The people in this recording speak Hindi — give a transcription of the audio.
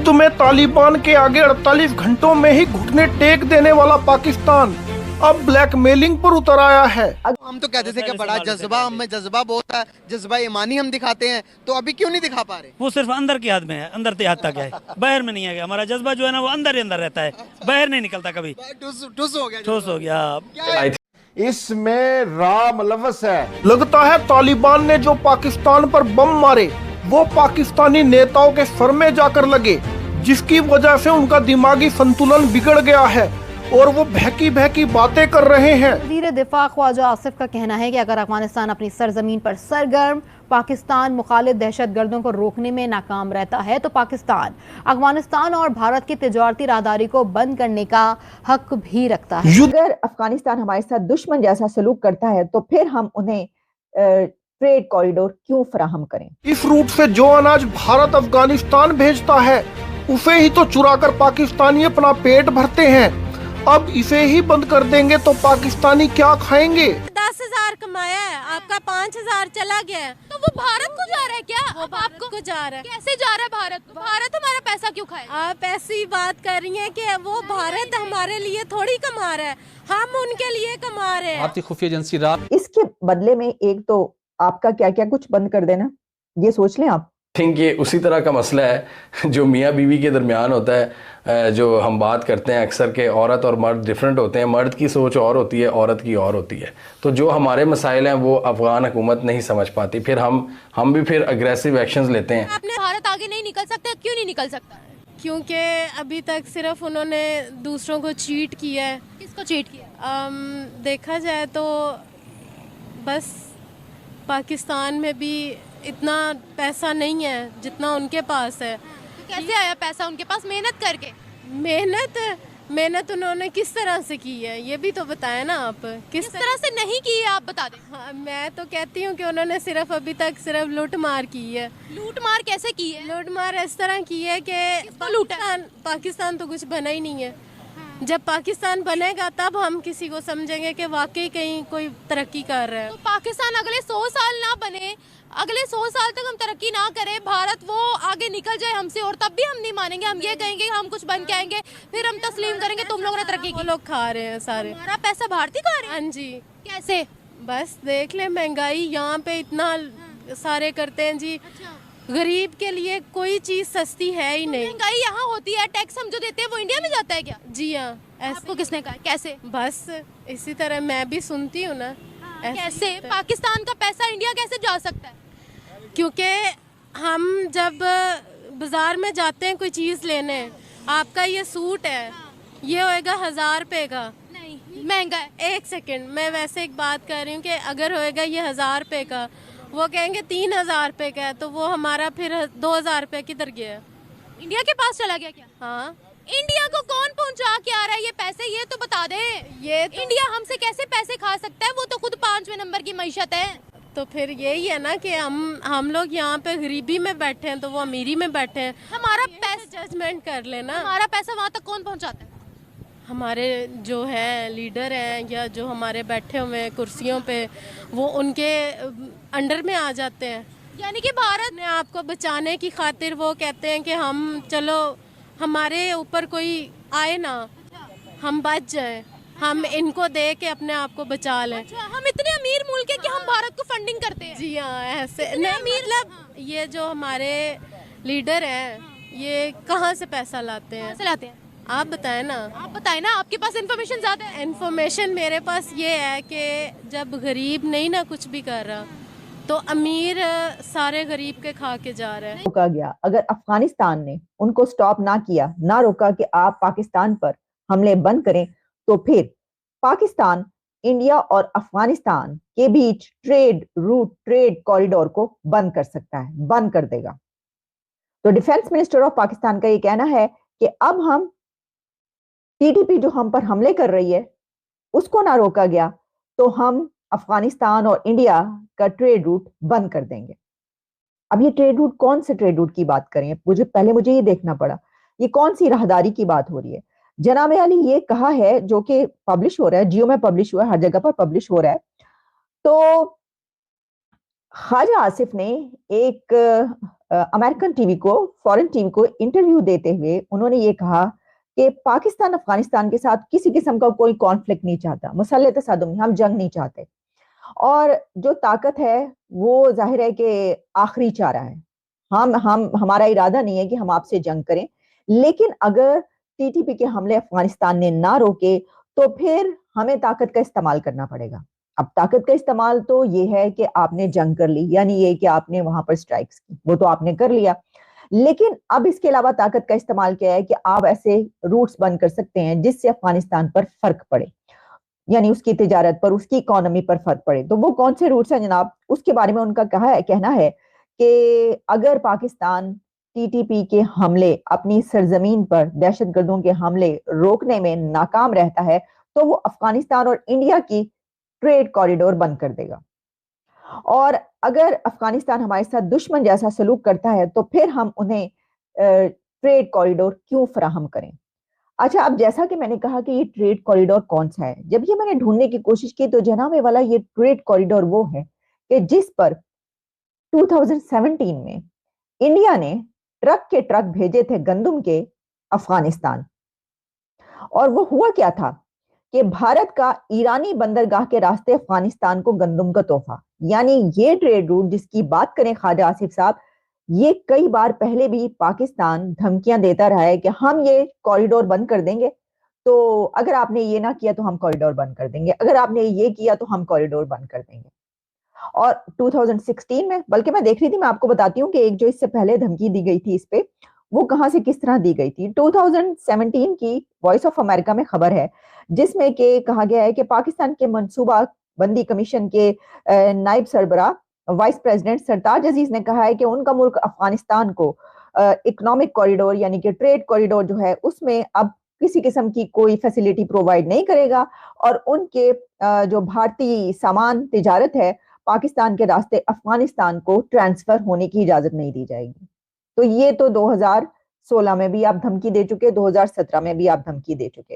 युद्ध में तालिबान के आगे 48 घंटों में ही घुटने टेक देने वाला पाकिस्तान अब ब्लैकमेलिंग पर उतर आया है। हम तो कहते थे कि बड़ा जज्बा, हमें जज्बा बहुत है, जज्बा ईमानी हम दिखाते हैं, तो अभी क्यों नहीं दिखा पा रहे? वो सिर्फ अंदर की हद में है, अंदर की हद तक है, बाहर में नहीं है। हमारा जज्बा जो है ना वो अंदर ही अंदर रहता है, बाहर नहीं निकलता कभी। ठुस हो गया, ठोस हो गया। इसमें राम लफ्ज़ है। लगता है तालिबान ने जो पाकिस्तान पर बम मारे वो पाकिस्तानी नेताओं के सर में जाकर लगे, जिसकी वजह से उनका दिमागी संतुलन बिगड़ गया है और वो बहकी बहकी बातें कर रहे हैं। वज़ीर दिफा ख्वाजा आसिफ का कहना है कि अगर अफगानिस्तान अपनी सरजमीन पर सरगर्म पाकिस्तान मुखालिफ दहशतगर्दों को रोकने में नाकाम रहता है तो पाकिस्तान अफगानिस्तान और भारत की तिजारती राहदारी को बंद करने का हक भी रखता है। अगर अफगानिस्तान हमारे साथ दुश्मन जैसा सलूक करता है तो फिर हम उन्हें ट्रेड कॉरिडोर क्यों फराहम करें? इस रूट से जो अनाज भारत अफगानिस्तान भेजता है उसे ही तो चुराकर पाकिस्तानी अपना पेट भरते हैं। अब इसे ही बंद कर देंगे तो पाकिस्तानी क्या खाएंगे? 10,000 कमाया है, आपका 5,000 चला गया है, तो वो भारत को जा रहा है क्या? वो आपको को जा रहा है? कैसे जा रहा है भारत? भारत हमारा पैसा क्यों खाए? आप ऐसी बात कर रही हैं कि वो भारत हमारे लिए थोड़ी कमा रहा है, हम उनके लिए कमा रहे हैं। भारतीय खुफिया एजेंसी रात इसके बदले में एक तो आपका क्या क्या कुछ बंद कर देना, ये सोच लें आप। थिंक ये उसी तरह का मसला है जो मियाँ बीवी के दरमियान होता है, जो हम बात करते हैं अक्सर के औरत और मर्द डिफरेंट होते हैं, मर्द की सोच और होती है, औरत की और होती है। तो जो हमारे मसाइल हैं वो अफगान हुकूमत नहीं समझ पाती, फिर हम भी फिर अग्रेसिव एक्शंस लेते हैं। अपने भारत आगे नहीं निकल सकता, क्यों नहीं निकल सकता? क्योंकि अभी तक सिर्फ उन्होंने दूसरों को चीट किया है। किसको चीट किया? देखा जाए तो बस पाकिस्तान में भी इतना पैसा नहीं है जितना उनके पास है। तो कैसे आया पैसा उनके पास? मेहनत करके। मेहनत उन्होंने किस तरह से की है ये भी तो बताएं ना आप। किस तरह से नहीं की है आप बता दें। हाँ, मैं तो कहती हूँ कि उन्होंने सिर्फ अभी तक सिर्फ लूट मार की है। लूट मार कैसे की है? लूट मार इस तरह की है कि पाकिस्तान तो कुछ बना ही नहीं है। जब पाकिस्तान बनेगा तब हम किसी को समझेंगे कि वाकई कहीं कोई तरक्की कर रहा है। तो पाकिस्तान अगले 100 साल ना बने, अगले 100 साल तक हम तरक्की ना करें, भारत वो आगे निकल जाए हमसे, और तब भी हम नहीं मानेंगे। हम ये कहेंगे हम कुछ बन के आएंगे, फिर हम तस्लीम करेंगे तुम लोगों ने तरक्की की। लोग खा रहे हैं सारे। हमारा पैसा भारतीय खा रहे हैं? हाँ जी। कैसे? बस देख ले, महंगाई यहाँ पे इतना सारे करते हैं जी। गरीब के लिए कोई चीज सस्ती है ही नहीं। महंगाई यहाँ होती है, टैक्स हम जो देते हैं वो इंडिया में जाता है क्या? जी हाँ। आपको किसने कहा? कैसे? बस इसी तरह मैं भी सुनती हूँ ना। कैसे पाकिस्तान का पैसा इंडिया कैसे जा सकता है? क्योंकि हम जब बाजार में जाते हैं कोई चीज़ लेने, आपका ये सूट है, ये होएगा 1000 रुपये का। नहीं, महंगा है। एक सेकंड, मैं वैसे एक बात कर रही हूँ कि अगर होएगा ये 1000 रुपये का, वो कहेंगे 3000 रुपये का है, तो वो हमारा फिर 2000 रुपये किधर गया? इंडिया के पास चला गया क्या? हाँ। इंडिया को कौन पहुंचा के आ रहा है ये पैसे? ये तो बता दे। ये तो इंडिया हमसे कैसे पैसे खा सकता है? वो तो खुद 5वें नंबर की मईशत है। तो फिर यही है ना कि हम लोग यहाँ पे गरीबी में बैठे हैं तो वो अमीरी में बैठे हैं। हमारा पैसा जजमेंट कर लेना। हमारा पैसा वहाँ तक कौन पहुँचाता है? हमारे जो है लीडर हैं या जो हमारे बैठे हुए हैं कुर्सियों पे, वो उनके अंडर में आ जाते हैं। यानी कि भारत ने आपको बचाने की खातिर वो कहते हैं कि हम चलो हमारे ऊपर कोई आए ना, हम बच जाएं, हम इनको दे के अपने आप को बचा लें। हम इतने अमीर मुल्क है कि हम भारत को फंडिंग करते हैं? जी हाँ, ऐसे नहीं, मतलब ये जो हमारे लीडर हैं ये कहाँ से पैसा लाते हैं? कैसे लाते हैं? आप बताएं ना। आप बताएं ना, आपके पास इन्फॉर्मेशन ज़्यादा है। इन्फॉर्मेशन मेरे पास ये है कि जब गरीब नहीं ना कुछ भी कर रहा तो अमीर सारे गरीब के खा के जा रहे हैं। रोका गया, अगर अफगानिस्तान ने उनको स्टॉप ना किया, ना रोका कि आप पाकिस्तान पर हमले बंद करें, तो फिर पाकिस्तान इंडिया और अफगानिस्तान के बीच ट्रेड कॉरिडोर को बंद कर सकता है, बंद कर देगा। तो डिफेंस मिनिस्टर ऑफ पाकिस्तान का ये कहना है कि अब हम टीटीपी जो हम पर हमले कर रही है उसको ना रोका गया तो हम अफगानिस्तान और इंडिया का ट्रेड रूट बंद कर देंगे। अब ये ट्रेड रूट, कौन से ट्रेड रूट की बात करें? मुझे ये देखना पड़ा ये कौन सी राहदारी की बात हो रही है। जनाब अली ये कहा है, जो कि पब्लिश हो रहा है, जियो में पब्लिश हुआ है, हर जगह पर पब्लिश हो रहा है। तो ख्वाजा आसिफ ने एक अमेरिकन टीवी को, फॉरेन टीवी को इंटरव्यू देते हुए उन्होंने ये कहा कि पाकिस्तान अफगानिस्तान के साथ किसी किस्म का कोई कॉन्फ्लिक्ट नहीं चाहता, मुसल्लह तसादुम, हम जंग नहीं चाहते, और जो ताकत है वो जाहिर है कि आखिरी चारा है। हम हमारा इरादा नहीं है कि हम आपसे जंग करें, लेकिन अगर टीटीपी के हमले अफगानिस्तान ने ना रोके तो फिर हमें ताकत का इस्तेमाल करना पड़ेगा। अब ताकत का इस्तेमाल तो ये है कि आपने जंग कर ली, यानी ये कि आपने वहां पर स्ट्राइक्स की, वो तो आपने कर लिया, लेकिन अब इसके अलावा ताकत का इस्तेमाल क्या है कि आप ऐसे रूट्स बंद कर सकते हैं जिससे अफगानिस्तान पर फर्क पड़े, यानी उसकी तिजारत पर, उसकी इकोनॉमी पर फर्क पड़े। तो वो कौन से रूट्स हैं जनाब, उसके बारे में उनका कहना है कि अगर पाकिस्तान टीटीपी के हमले, अपनी सरजमीन पर दहशतगर्दों के हमले रोकने में नाकाम रहता है तो वो अफगानिस्तान और इंडिया की ट्रेड कॉरिडोर बंद कर देगा, और अगर अफगानिस्तान हमारे साथ दुश्मन जैसा सलूक करता है तो फिर हम उन्हें ट्रेड कॉरिडोर क्यों फराहम करें। अच्छा, अब जैसा कि मैंने कहा कि ये ट्रेड कॉरिडोर कौन सा है, जब ये मैंने ढूंढने की कोशिश की तो जनाब ये वाला ये ट्रेड कॉरिडोर वो है कि जिस पर 2017 में इंडिया ने ट्रक के ट्रक भेजे थे गंदम के अफगानिस्तान, और वो हुआ क्या था कि भारत का ईरानी बंदरगाह के रास्ते अफगानिस्तान को गंदम का तोहफा, यानी ये ट्रेड रूट जिसकी बात करें ख्वाजा आसिफ साहब, ये कई बार पहले भी पाकिस्तान धमकियां देता रहा है कि हम ये कॉरिडोर बंद कर देंगे, तो अगर आपने ये ना किया तो हम कॉरिडोर बंद कर देंगे, अगर आपने ये किया तो हम कॉरिडोर बंद कर देंगे। और 2016 में, बल्कि मैं देख रही थी, मैं आपको बताती हूँ कि एक जो इससे पहले धमकी दी गई थी इस पे, वो कहां से किस तरह दी गई थी। 2017 की वॉइस ऑफ अमेरिका में खबर है जिसमें कि कहा गया है कि पाकिस्तान के मंसूबा बंदी कमीशन के नायब सरबरा वाइस प्रेसिडेंट सरताज अजीज ने कहा है कि उनका मुल्क अफगानिस्तान को इकोनॉमिक कॉरिडोर यानी कि ट्रेड कॉरिडोर जो है उसमें अब किसी किस्म की कोई फैसिलिटी प्रोवाइड नहीं करेगा, और उनके जो भारतीय सामान तिजारत है पाकिस्तान के रास्ते अफगानिस्तान को ट्रांसफर होने की इजाजत नहीं दी जाएगी। तो ये तो 2016 में भी आप धमकी दे चुके, 2017 में भी आप धमकी दे चुके।